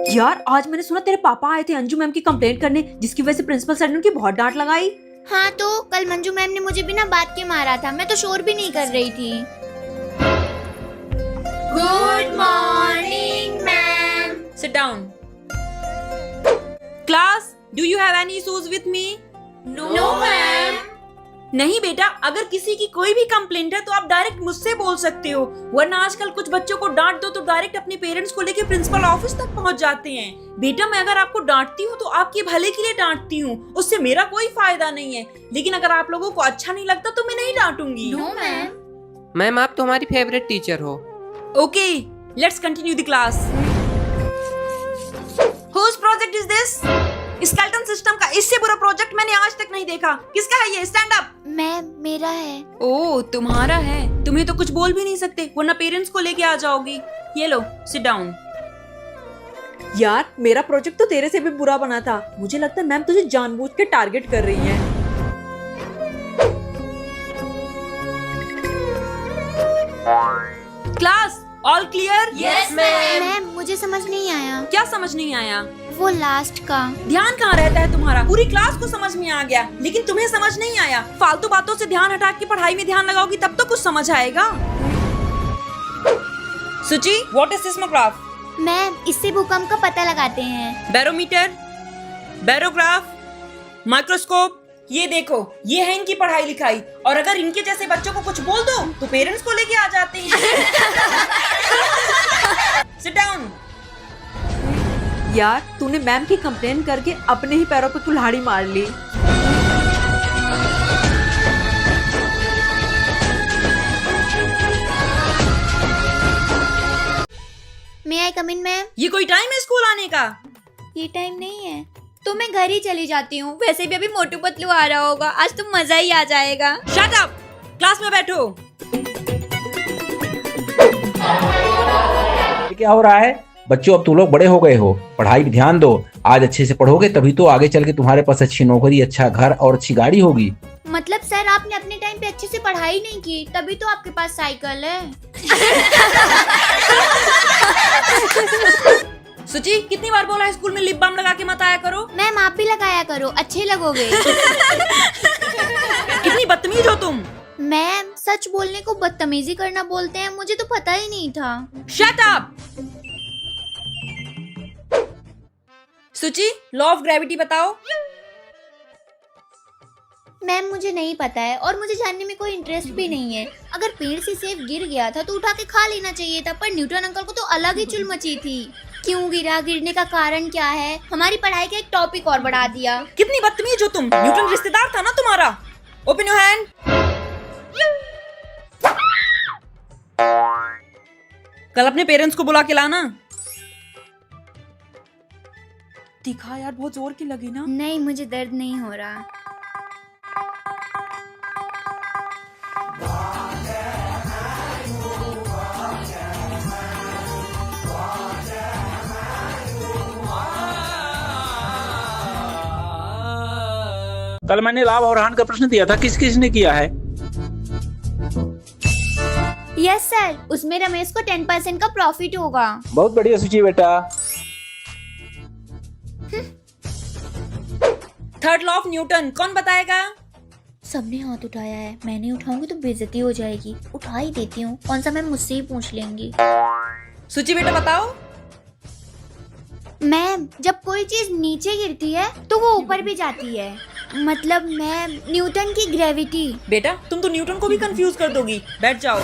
यार आज मैंने सुना तेरे पापा आए थे अंजू मैम की कंप्लेंट करने, जिसकी वजह से प्रिंसिपल सर ने उनकी बहुत डांट लगाई। हाँ तो कल मंजू मैम ने मुझे बिना बात के मारा था, मैं तो शोर भी नहीं कर रही थी। Good morning ma'am. Sit down. Class, do you have any issues with me? No ma'am. नहीं बेटा, अगर किसी की कोई भी कंप्लेंट है तो आप डायरेक्ट मुझसे बोल सकते हो, वरना आजकल कुछ बच्चों को डांट दो तो डायरेक्ट अपने पेरेंट्स को लेके प्रिंसिपल ऑफिस तक पहुंच जाते हैं। बेटा मैं अगर आपको डांटती हूँ तो आपके भले के लिए डांटती हूँ, उससे मेरा कोई फायदा नहीं है, लेकिन अगर आप लोगों को अच्छा नहीं लगता तो मैं नहीं डांटूंगी। No ma'am. मैम आप तो हमारी फेवरेट टीचर हो। Okay, let's continue the class. Whose project is this? Skeleton system का इससे बुरा प्रोजेक्ट मैंने आज तक नहीं देखा। किसका है ये? Stand up. मैम मेरा है। ओह तुम्हारा है, तुम्हें तो कुछ बोल भी नहीं सकते, वरना पेरेंट्स को लेके आ जाओगी। ये लो, सिट डाउन। यार मेरा प्रोजेक्ट तो तेरे से भी बुरा बना था, मुझे लगता है मैम तुझे जानबूझ के टारगेट कर रही है। Class all clear? Yes ma'am. मुझे समझ नहीं आया। क्या समझ नहीं आया? वो लास्ट का। ध्यान कहाँ रहता है तुम्हारा? पूरी क्लास को समझ में आ गया, लेकिन तुम्हें समझ नहीं आया। फालतू बातों से ध्यान हटा के पढ़ाई में ध्यान लगाओगी तब तो कुछ समझ आएगा। सुची, व्हाट इज सिस्मोग्राफ? मैम इससे भूकंप का पता लगाते हैं। Barometer, barograph, microscope. ये देखो, ये है इनकी पढ़ाई लिखाई, और अगर इनके जैसे बच्चों को कुछ बोल दो तो पेरेंट्स को लेके आ जाते हैं। Sit down. यार तूने मैम की कंप्लेन करके अपने ही पैरों पे कुल्हाड़ी मार ली। मे आई कम इन मैम? ये कोई टाइम है स्कूल आने का? ये टाइम नहीं है तो मैं घर ही चली जाती हूँ। वैसे भी अभी मोटू पतलू आ रहा होगा, आज तो मजा ही आ जाएगा। शट अप, क्लास में बैठो। क्या हो रहा है बच्चों? अब तुम लोग बड़े हो गए हो, पढ़ाई पे ध्यान दो। आज अच्छे से पढ़ोगे तभी तो आगे चल के तुम्हारे पास अच्छी नौकरी, अच्छा घर और अच्छी गाड़ी होगी। मतलब सर आपने अपने टाइम पे अच्छे से पढ़ाई नहीं की, तभी तो आपके पास साइकिल है। सुची, कितनी बार बोला है स्कूल में लिप बाम लगा के मत आया करो? मैम आप भी लगाया करो, अच्छे लगोगे। कितनी बदतमीज हो तुम। मैम सच बोलने को बदतमीजी करना बोलते हैं, मुझे तो पता ही नहीं था। Shut up. सुची, लॉ ऑफ ग्रेविटी बताओ। मैम मुझे नहीं पता है और मुझे जानने में कोई इंटरेस्ट भी नहीं है। अगर पेड़ से सेब गिर गया था तो उठा के खा लेना चाहिए था, पर न्यूटन अंकल को तो अलग ही चुल मची थी। क्यों गिरा, गिरने का कारण क्या है, हमारी पढ़ाई का एक टॉपिक और बढ़ा दिया। कितनी बदतमीज हो तुम। न्यूटन रिश्तेदार था ना तुम्हारा। Open your hand. कल अपने पेरेंट्स को बुला के लाना। दिखा यार, बहुत जोर की लगी ना। नहीं मुझे दर्द नहीं हो रहा। कल मैंने लाभ और हानि का प्रश्न दिया था, किस किस ने किया है? यस सर, उसमें रमेश को 10% का प्रॉफिट होगा। बहुत बढ़िया सुची बेटा। थर्ड लॉ ऑफ न्यूटन कौन बताएगा? सबने हाथ उठाया है, मैं नहीं उठाऊंगी तो बेइज्जती हो जाएगी। उठा ही देती हूँ, कौन सा मैम मुझसे ही पूछ लेंगी। सुची बेटा बताओ। मैम जब कोई चीज नीचे गिरती है तो वो ऊपर भी जाती है। मतलब मैम न्यूटन की ग्रेविटी। बेटा तुम तो न्यूटन को भी कंफ्यूज कर दोगी। बैठ जाओ।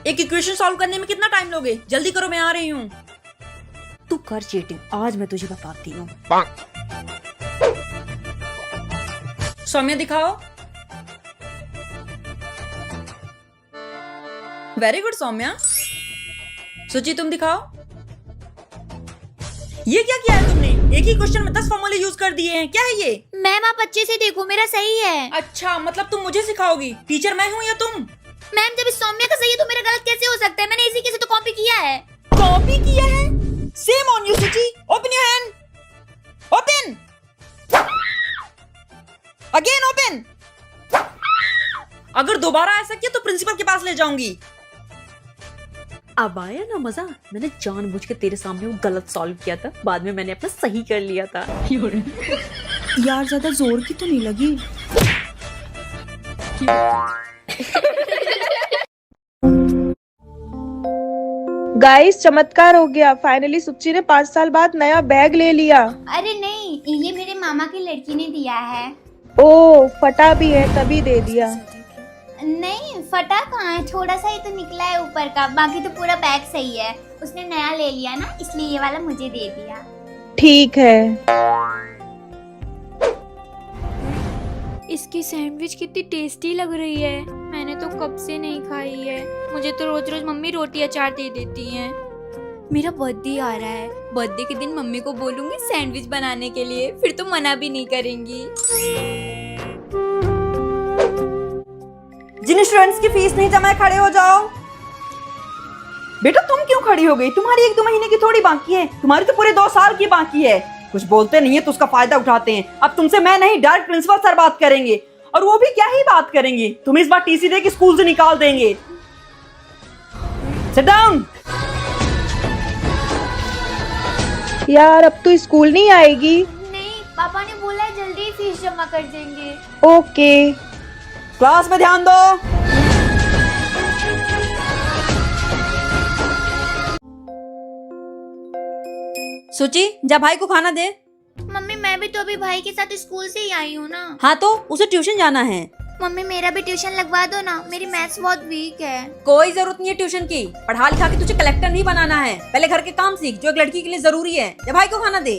एक इक्वेशन सॉल्व करने में कितना टाइम लोगे? जल्दी करो, मैं आ रही हूँ। तू कर चीटिंग, आज मैं तुझे बताती हूँ। सौम्या दिखाओ। Very good Saumya. सुची तुम दिखाओ। ये क्या किया है तुमने? एक ही क्वेश्चन में 10 फॉर्मूले यूज कर दिए हैं। क्या है ये? मैम आप अच्छे से देखो, मेरा सही है। अच्छा, मतलब तुम मुझे सिखाओगी? टीचर मैं हूँ या तुम? मैम जब इस सौम्या का सही है तो मेरा गलत कैसे हो सकता है? मैंने इसी के से तो कॉपी किया है। कॉपी किया है? सेम ऑन यू सुची। Open your hand. Open again. Open. अगर दोबारा ऐसा किया तो प्रिंसिपल के पास ले जाऊंगी। अब आया ना मजा। मैंने जानबूझ के तेरे सामने वो गलत सॉल्व किया था, बाद में मैंने अपना सही कर लिया था। यार ज्यादा जोर की तो नहीं लगी। गाइस चमत्कार हो गया, फाइनली सुच्ची ने 5 साल बाद नया बैग ले लिया। अरे नहीं, ये मेरे मामा की लड़की ने दिया है। ओ फटा भी है तभी दे दिया। नहीं फटा कहाँ है, थोड़ा सा ही तो निकला है ऊपर का, बाकी तो पूरा बैग सही है। उसने नया ले लिया ना, इसलिए ये वाला मुझे दे दिया। ठीक है। इसकी सैंडविच कितनी टेस्टी लग रही है, मैंने तो कब से नहीं खाई है। मुझे तो रोज रोज मम्मी रोटी अचार दे देती हैं। मेरा बर्थडे आ रहा है, बर्थडे के दिन मम्मी को बोलूंगी सैंडविच बनाने के लिए, फिर तो मना भी नहीं करेंगी। जिन स्टूडेंट्स की फीस नहीं जमा है खड़े हो जाओ। बेटा तुम क्यों खड़ी हो गई? तुम्हारी 1-2 महीने की थोड़ी बाकी है, तुम्हारी तो पूरे 2 साल की बाकी है। कुछ बोलते नहीं है तो उसका फायदा उठाते हैं। अब तुमसे मैं नहीं, डायरेक्ट प्रिंसिपल सर बात करेंगे, और वो भी क्या ही बात करेंगे, तुम इस बार टीसी दे के स्कूल से निकाल देंगे। Sit down. यार अब तो स्कूल नहीं आएगी। नहीं, पापा ने बोला है जल्दी ही फीस जमा कर देंगे। ओके। क्लास में ध्यान दो। सुची जा भाई को खाना दे। मम्मी मैं भी तो अभी भाई के साथ स्कूल से ही आई हूँ ना। हाँ तो उसे ट्यूशन जाना है। मम्मी मेरा भी ट्यूशन लगवा दो ना, मेरी मैथ्स बहुत वीक है। कोई जरूरत नहीं है ट्यूशन की, पढ़ा लिखा के तुझे कलेक्टर नहीं बनाना है। पहले घर के काम सीख जो एक लड़की के लिए जरूरी है। जा भाई को खाना दे।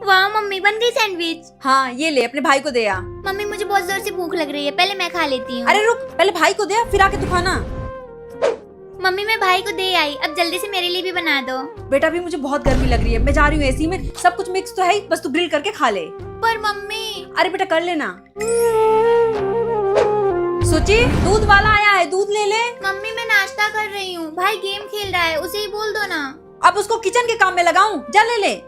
वाह मम्मी, बन गई सैंडविच। हाँ ये ले अपने भाई को दे आ। मम्मी मुझे बहुत जोर से भूख लग रही है, पहले मैं खा लेती हूँ। अरे रुक, पहले भाई को दे फिर आके तू खाना। मम्मी मैं भाई को दे आई, अब जल्दी से मेरे लिए भी बना दो। बेटा भी मुझे बहुत गर्मी लग रही है, मैं जा रही हूँ एसी में, सब कुछ मिक्स तो है ही, बस तू ग्रिल करके खा ले। पर मम्मी। अरे बेटा कर लेना। सुची दूध वाला आया है, दूध ले ले। मम्मी मैं नाश्ता कर रही हूँ, भाई गेम खेल रहा है, उसे ही बोल दो ना। अब उसको किचन के काम में लगाऊं? जा ले ले।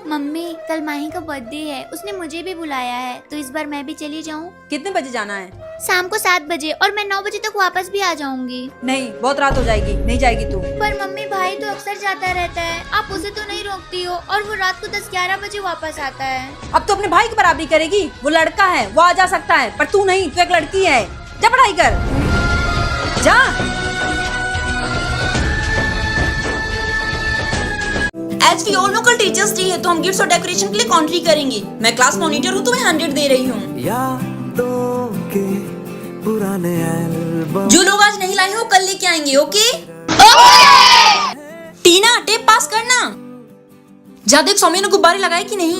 मम्मी कल माही का बर्थडे है, उसने मुझे भी बुलाया है, तो इस बार मैं भी चली जाऊँ? कितने बजे जाना है? शाम को 7 बजे, और मैं 9 बजे तक वापस भी आ जाऊंगी। नहीं बहुत रात हो जाएगी, नहीं जाएगी तू। पर मम्मी भाई तो अक्सर जाता रहता है, आप उसे तो नहीं रोकती हो, और वो रात को 10-11 बजे वापस आता है। अब तो अपने भाई की बराबरी करेगी, वो लड़का है वो आ जा सकता है, पर तू नहीं, तू एक लड़की है। जा पढ़ाई कर, जा। एज वी ऑल नो कल टीचर्स डे है, तो हम गिफ्ट्स और डेकोरेशन के लिए कॉन्ट्री करेंगे। मैं क्लास मॉनिटर हूँ तो मैं 100 दे रही हूँ। जो लोग आज नहीं लाए हो कल लेके आएंगे, ओके? टीना टेप पास करना। जा देख सौम्य ने गुब्बारे लगाए कि नहीं।